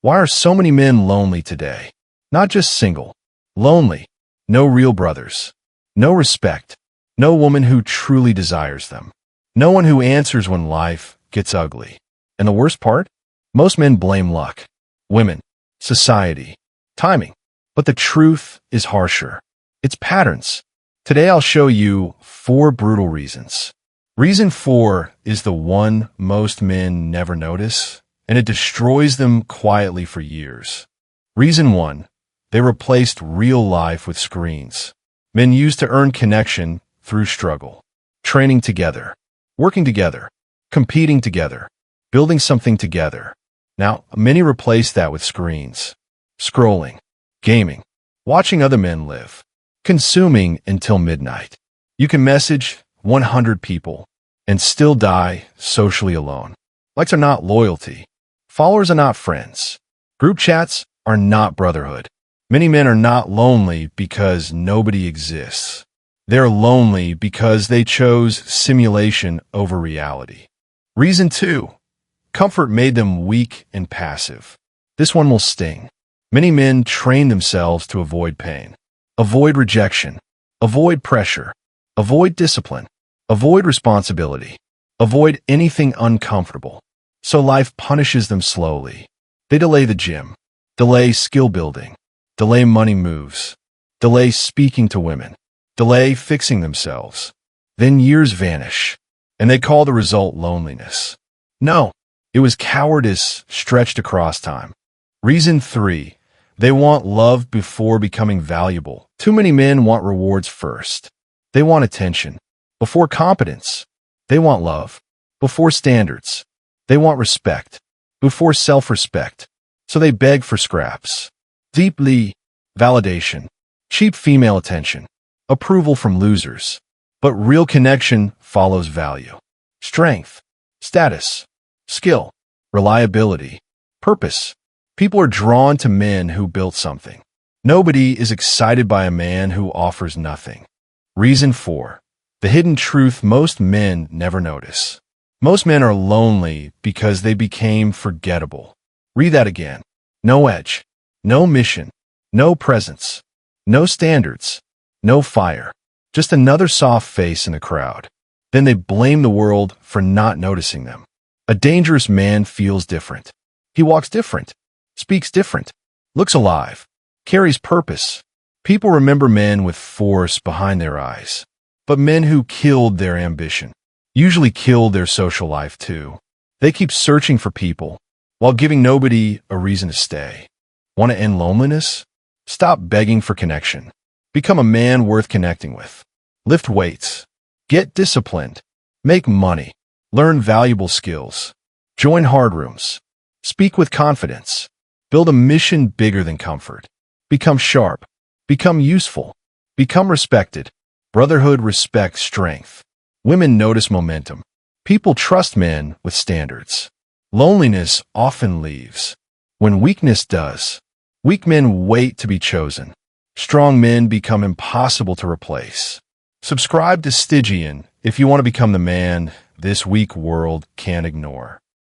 Why are so many men lonely today? Not just single, lonely. No real brothers. No respect. No woman who truly desires them. No one who answers when life gets ugly. And the worst part? Most men blame luck, women, society, timing. But the truth is harsher. It's patterns. Today I'll show you 4 brutal reasons. Reason 4 is the one most men never notice, and it destroys them quietly for years. Reason 1, they replaced real life with screens. Men used to earn connection through struggle, training together, working together, competing together, building something together. Now, many replace that with screens, scrolling, gaming, watching other men live, consuming until midnight. You can message 100 people and still die socially alone. Likes are not loyalty. Followers are not friends. Group chats are not brotherhood. Many men are not lonely because nobody exists. They're lonely because they chose simulation over reality. Reason 2, comfort made them weak and passive. This one will sting. Many men train themselves to avoid pain, avoid rejection, avoid pressure, avoid discipline, avoid responsibility, avoid anything uncomfortable. So life punishes them slowly. They delay the gym, delay skill building, delay money moves, delay speaking to women, delay fixing themselves. Then years vanish, and they call the result loneliness. No, it was cowardice stretched across time. Reason 3, they want love before becoming valuable. Too many men want rewards first. They want attention before competence. They want love before standards. They want respect before self-respect. So they beg for scraps, deeply validation, cheap female attention, approval from losers. But real connection follows value, strength, status, skill, reliability, purpose. People are drawn to men who built something. Nobody is excited by a man who offers nothing. Reason 4, the hidden truth most men never notice. Most men are lonely because they became forgettable. Read that again. No edge, no mission, no presence, no standards, no fire. Just another soft face in a crowd. Then they blame the world for not noticing them. A dangerous man feels different. He walks different, speaks different, looks alive, carries purpose. People remember men with force behind their eyes. But men who killed their ambition usually killed their social life too. They keep searching for people while giving nobody a reason to stay. Want to end loneliness? Stop begging for connection. Become a man worth connecting with. Lift weights. Get disciplined. Make money. Learn valuable skills. Join hard rooms. Speak with confidence. Build a mission bigger than comfort. Become sharp. Become useful. Become respected. Brotherhood respects strength. Women notice momentum. People trust men with standards. Loneliness often leaves when weakness does. Weak men wait to be chosen. Strong men become impossible to replace. Subscribe to Stygian if you want to become the man this weak world can't ignore.